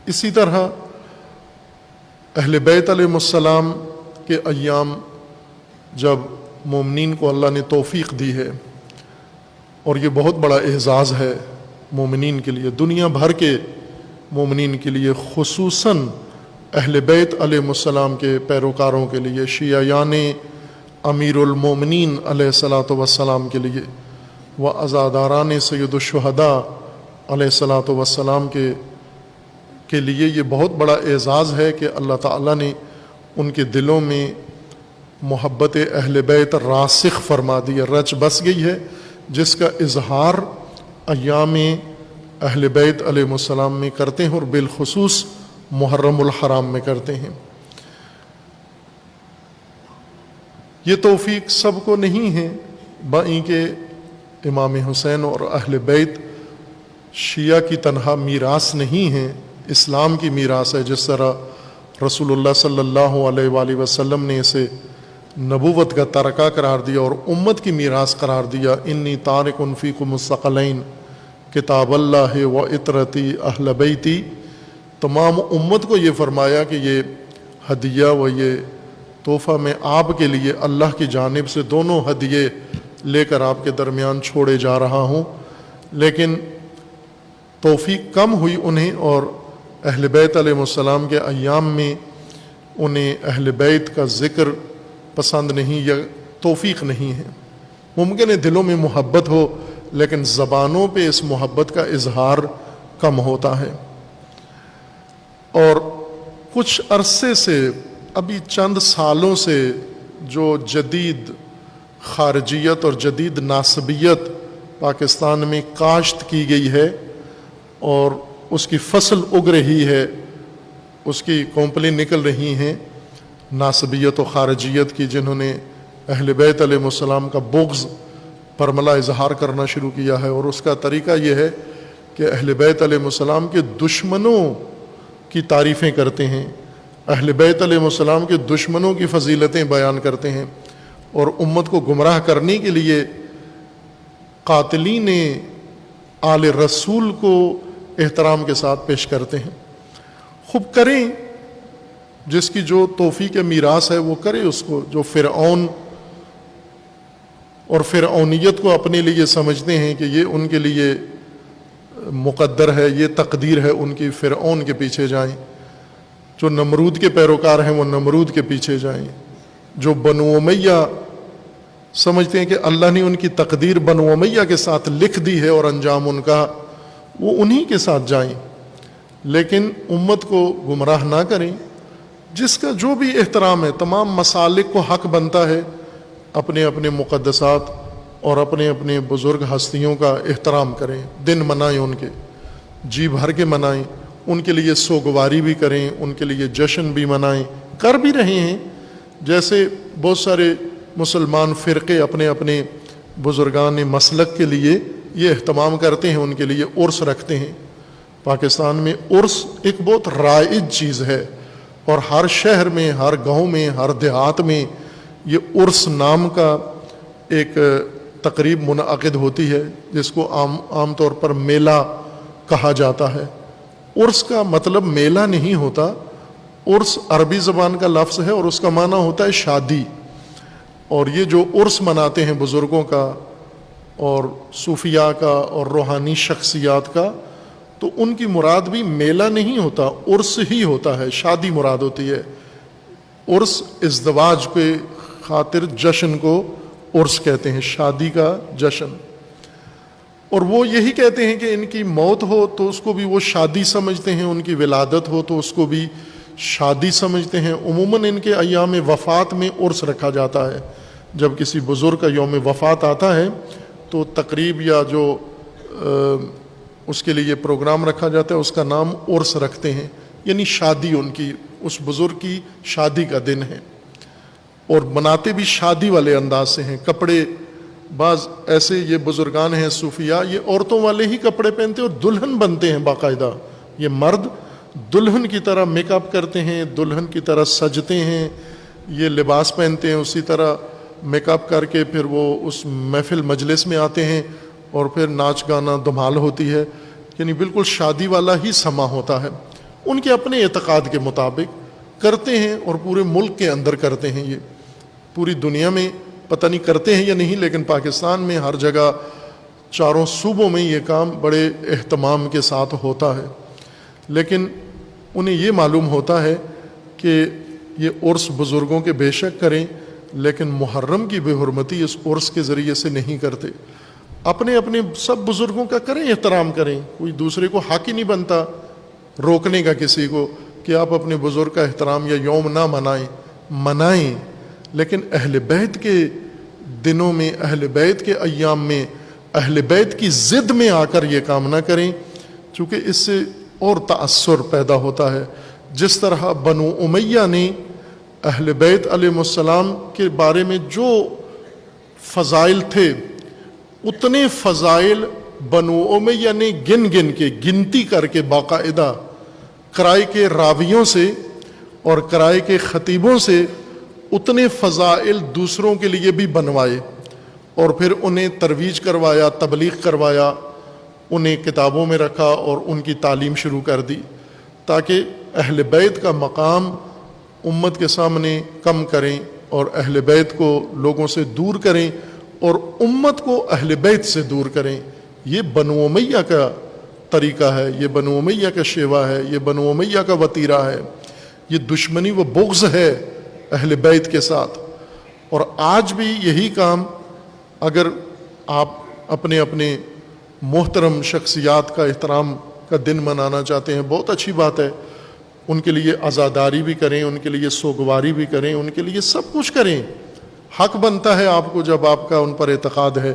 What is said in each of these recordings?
اسی طرح اہل بیت علیہم السلام کے ایام جب مومنین کو اللہ نے توفیق دی ہے، اور یہ بہت بڑا اعزاز ہے مومنین کے لیے، دنیا بھر کے مومنین کے لیے، خصوصاً اہل بیت علیہم السلام کے پیروکاروں کے لیے، شیعیان امیر المومنین علیہ الصلاۃ والسلام کے لیے، و عزاداران سید الشہداء علیہ الصلاۃ والسلام کے لیے یہ بہت بڑا اعزاز ہے کہ اللہ تعالیٰ نے ان کے دلوں میں محبت اہل بیت راسخ فرما دی ہے، رچ بس گئی ہے، جس کا اظہار ایام اہل بیت علیہ السلام میں کرتے ہیں، اور بالخصوص محرم الحرام میں کرتے ہیں۔ یہ توفیق سب کو نہیں ہے، بائیں کہ امام حسین اور اہل بیت شیعہ کی تنہا میراث نہیں ہے، اسلام کی میراث ہے، جس طرح رسول اللہ صلی اللہ علیہ وآلہ وسلم نے اسے نبوت کا ترکہ قرار دیا اور امت کی میراث قرار دیا۔ انی تارک فیکم الثقلین کتاب اللہ و اطرتی اہل بیتی، تمام امت کو یہ فرمایا کہ یہ ہدیہ و یہ تحفہ میں آپ کے لیے اللہ کی جانب سے دونوں ہدیے لے کر آپ کے درمیان چھوڑے جا رہا ہوں، لیکن توفیق کم ہوئی انہیں، اور اہل بیت علیہ السلام کے ایام میں انہیں اہل بیت کا ذکر پسند نہیں یا توفیق نہیں ہے۔ ممکن ہے دلوں میں محبت ہو، لیکن زبانوں پہ اس محبت کا اظہار کم ہوتا ہے۔ اور کچھ عرصے سے، ابھی چند سالوں سے، جو جدید خارجیت اور جدید ناسبیت پاکستان میں کاشت کی گئی ہے اور اس کی فصل اگ رہی ہے، اس کی کونپلیں نکل رہی ہیں ناسبیت و خارجیت کی، جنہوں نے اہل بیت علیہ السلام کا بغض پرملہ اظہار کرنا شروع کیا ہے، اور اس کا طریقہ یہ ہے کہ اہل بیت علیہ السلام کے دشمنوں کی تعریفیں کرتے ہیں، اہل بیت علیہ السلام کے دشمنوں کی فضیلتیں بیان کرتے ہیں، اور امت کو گمراہ کرنے کے لیے قاتلین آل رسول کو احترام کے ساتھ پیش کرتے ہیں۔ خوب کریں، جس کی جو توفیق میراث ہے وہ کرے اس کو، جو فرعون اور فرعونیت کو اپنے لیے سمجھتے ہیں کہ یہ ان کے لیے مقدر ہے، یہ تقدیر ہے ان کی، فرعون کے پیچھے جائیں۔ جو نمرود کے پیروکار ہیں وہ نمرود کے پیچھے جائیں۔ جو بنو امیہ سمجھتے ہیں کہ اللہ نے ان کی تقدیر بنو امیہ کے ساتھ لکھ دی ہے اور انجام ان کا، وہ انہی کے ساتھ جائیں، لیکن امت کو گمراہ نہ کریں۔ جس کا جو بھی احترام ہے، تمام مسالک کو حق بنتا ہے اپنے اپنے مقدسات اور اپنے اپنے بزرگ ہستیوں کا احترام کریں، دن منائیں، ان کے جی بھر کے منائیں، ان کے لیے سوگواری بھی کریں، ان کے لیے جشن بھی منائیں، کر بھی رہے ہیں۔ جیسے بہت سارے مسلمان فرقے اپنے اپنے بزرگان مسلک کے لیے یہ اہتمام کرتے ہیں، ان کے لیے عرس رکھتے ہیں۔ پاکستان میں عرس ایک بہت رائج چیز ہے، اور ہر شہر میں، ہر گاؤں میں، ہر دیہات میں یہ عرس نام کا ایک تقریب منعقد ہوتی ہے، جس کو عام طور پر میلہ کہا جاتا ہے۔ عرس کا مطلب میلہ نہیں ہوتا، عرس عربی زبان کا لفظ ہے اور اس کا معنی ہوتا ہے شادی۔ اور یہ جو عرس مناتے ہیں بزرگوں کا اور صوفیاء کا اور روحانی شخصیات کا، تو ان کی مراد بھی میلہ نہیں ہوتا، عرس ہی ہوتا ہے، شادی مراد ہوتی ہے۔ عرس ازدواج کے خاطر جشن کو عرس کہتے ہیں، شادی کا جشن۔ اور وہ یہی کہتے ہیں کہ ان کی موت ہو تو اس کو بھی وہ شادی سمجھتے ہیں، ان کی ولادت ہو تو اس کو بھی شادی سمجھتے ہیں۔ عموماً ان کے ایام وفات میں عرس رکھا جاتا ہے۔ جب کسی بزرگ کا یوم وفات آتا ہے تو تقریب یا جو اس کے لیے پروگرام رکھا جاتا ہے اس کا نام عرس رکھتے ہیں، یعنی شادی، ان کی اس بزرگ کی شادی کا دن ہے، اور مناتے بھی شادی والے انداز سے ہیں۔ کپڑے، بعض ایسے یہ بزرگان ہیں صوفیاء، یہ عورتوں والے ہی کپڑے پہنتے ہیں اور دلہن بنتے ہیں باقاعدہ۔ یہ مرد دلہن کی طرح میک اپ کرتے ہیں، دلہن کی طرح سجتے ہیں، یہ لباس پہنتے ہیں، اسی طرح میک اپ کر کے پھر وہ اس محفل مجلس میں آتے ہیں، اور پھر ناچ گانا دھمال ہوتی ہے، یعنی بالکل شادی والا ہی سما ہوتا ہے۔ ان کے اپنے اعتقاد کے مطابق کرتے ہیں اور پورے ملک کے اندر کرتے ہیں. یہ پوری دنیا میں پتہ نہیں کرتے ہیں یا نہیں، لیکن پاکستان میں ہر جگہ چاروں صوبوں میں یہ کام بڑے اہتمام کے ساتھ ہوتا ہے. لیکن انہیں یہ معلوم ہوتا ہے کہ یہ عرس بزرگوں کے بے شک کریں، لیکن محرم کی بے حرمتی اس عرس کے ذریعے سے نہیں کرتے. اپنے اپنے سب بزرگوں کا کریں، احترام کریں. کوئی دوسرے کو حق ہی نہیں بنتا روکنے کا کسی کو کہ آپ اپنے بزرگ کا احترام یا یوم نہ منائیں. لیکن اہل بیت کے دنوں میں، اہل بیت کے ایام میں، اہل بیت کی ضد میں آ کر یہ کام نہ کریں، چونکہ اس سے اور تأثر پیدا ہوتا ہے. جس طرح بنو امیہ نے اہل بیت علیہ السلام کے بارے میں جو فضائل تھے، اتنے فضائل بنو امیہ نے گن کے گنتی کر کے باقاعدہ کرائے کے راویوں سے اور کرائے کے خطیبوں سے اتنے فضائل دوسروں کے لیے بھی بنوائے، اور پھر انہیں ترویج کروایا، تبلیغ کروایا، انہیں کتابوں میں رکھا اور ان کی تعلیم شروع کر دی، تاکہ اہل بیت کا مقام امت کے سامنے کم کریں اور اہل بیت کو لوگوں سے دور کریں اور امت کو اہل بیت سے دور کریں. یہ بنو امیہ کا طریقہ ہے، یہ بنو امیہ کا شیوا ہے، یہ بنو امیہ کا وتیرہ ہے. یہ دشمنی و بغض ہے اہل بیت کے ساتھ. اور آج بھی یہی کام، اگر آپ اپنے اپنے محترم شخصیات کا احترام کا دن منانا چاہتے ہیں، بہت اچھی بات ہے. ان کے لیے عزاداری بھی کریں، ان کے لیے سوگواری بھی کریں، ان کے لیے سب کچھ کریں. حق بنتا ہے آپ کو جب آپ کا ان پر اعتقاد ہے.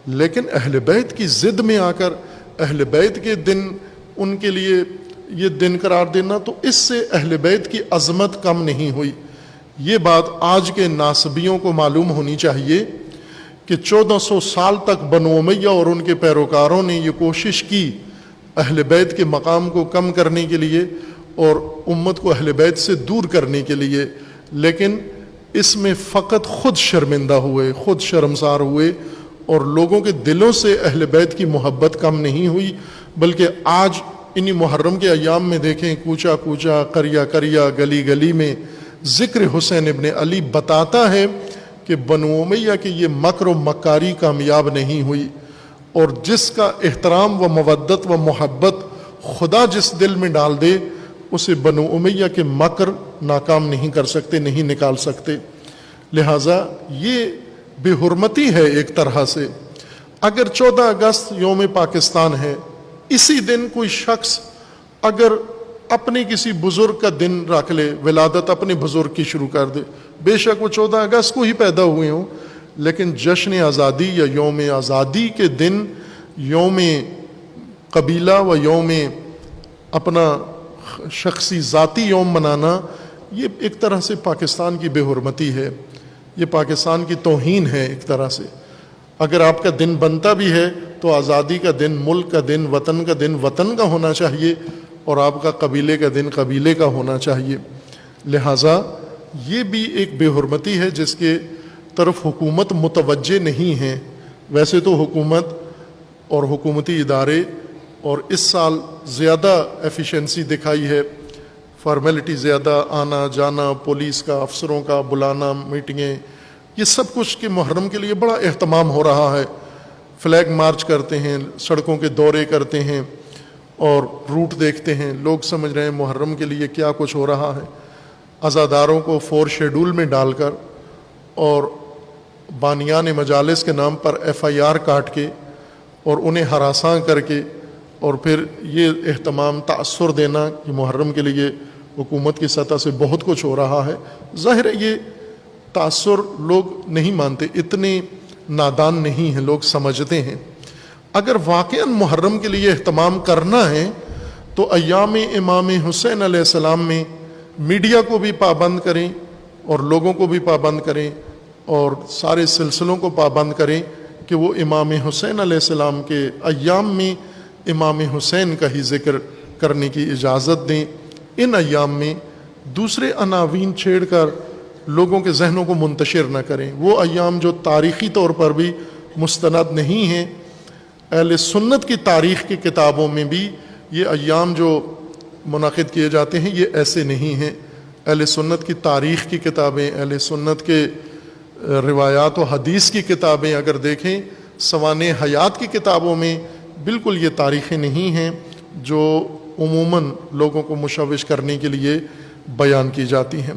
لیکن اہل بیت کی ضد میں آ کر اہل بیت کے دن ان کے لیے یہ دن قرار دینا، تو اس سے اہل بیت کی عظمت کم نہیں ہوئی. یہ بات آج کے ناصبیوں کو معلوم ہونی چاہیے کہ 1400 سال تک بنو امیہ اور ان کے پیروکاروں نے یہ کوشش کی اہل بیت کے مقام کو کم کرنے کے لیے اور امت کو اہل بیت سے دور کرنے کے لیے، لیکن اس میں فقط خود شرمندہ ہوئے، خود شرمسار ہوئے، اور لوگوں کے دلوں سے اہل بیت کی محبت کم نہیں ہوئی. بلکہ آج انہی محرم کے ایام میں دیکھیں، کوچا کوچا، قریہ قریہ، گلی گلی میں ذکر حسین ابن علی بتاتا ہے کہ بنو امیہ کی یہ مکر و مکاری کامیاب نہیں ہوئی. اور جس کا احترام و مودت و محبت خدا جس دل میں ڈال دے، اسے بنو امیہ کے مکر ناکام نہیں کر سکتے، نہیں نکال سکتے. لہٰذا یہ بے حرمتی ہے ایک طرح سے. اگر 14 اگست یوم پاکستان ہے، اسی دن کوئی شخص اگر اپنے کسی بزرگ کا دن رکھ لے، ولادت اپنے بزرگ کی شروع کر دے، بے شک وہ 14 اگست کو ہی پیدا ہوئے ہوں، لیکن جشن آزادی یا یوم آزادی کے دن یوم قبیلہ و یوم اپنا شخصی ذاتی یوم منانا، یہ ایک طرح سے پاکستان کی بے حرمتی ہے، یہ پاکستان کی توہین ہے ایک طرح سے. اگر آپ کا دن بنتا بھی ہے تو آزادی کا دن، ملک کا دن، وطن کا دن وطن کا ہونا چاہیے، اور آپ کا قبیلے کا دن قبیلے کا ہونا چاہیے. لہٰذا یہ بھی ایک بے حرمتی ہے جس کے طرف حکومت متوجہ نہیں ہے. ویسے تو حکومت اور حکومتی ادارے اور اس سال زیادہ ایفیشنسی دکھائی ہے، فارمیلٹی زیادہ، آنا جانا پولیس کا، افسروں کا بلانا، میٹنگیں، یہ سب کچھ کہ محرم کے لیے بڑا اہتمام ہو رہا ہے. فلیگ مارچ کرتے ہیں، سڑکوں کے دورے کرتے ہیں اور روٹ دیکھتے ہیں. لوگ سمجھ رہے ہیں محرم کے لیے کیا کچھ ہو رہا ہے. عزاداروں کو 4 شیڈول میں ڈال کر اور بانیان مجالس کے نام پر FIR کاٹ کے اور انہیں ہراساں کر کے اور پھر یہ اہتمام، تأثر دینا کہ محرم کے لیے حکومت کی سطح سے بہت کچھ ہو رہا ہے. ظاہر ہے یہ تأثر لوگ نہیں مانتے، اتنے نادان نہیں ہیں، لوگ سمجھتے ہیں. اگر واقعاً محرم کے لیے اہتمام کرنا ہے تو ایام امام حسین علیہ السلام میں میڈیا کو بھی پابند کریں اور لوگوں کو بھی پابند کریں اور سارے سلسلوں کو پابند کریں کہ وہ امام حسین علیہ السلام کے ایام میں امام حسین کا ہی ذکر کرنے کی اجازت دیں. ان ایام میں دوسرے عناوین چھیڑ کر لوگوں کے ذہنوں کو منتشر نہ کریں. وہ ایام جو تاریخی طور پر بھی مستند نہیں ہیں، اہل سنت کی تاریخ کی کتابوں میں بھی یہ ایام جو منعقد کیے جاتے ہیں، یہ ایسے نہیں ہیں۔ اہل سنت کی تاریخ کی کتابیں، اہل سنت کے روایات و حدیث کی کتابیں اگر دیکھیں، سوانح حیات کی کتابوں میں بالکل یہ تاریخیں نہیں ہیں جو عموماً لوگوں کو مشوش کرنے کے لیے بیان کی جاتی ہیں۔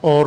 اور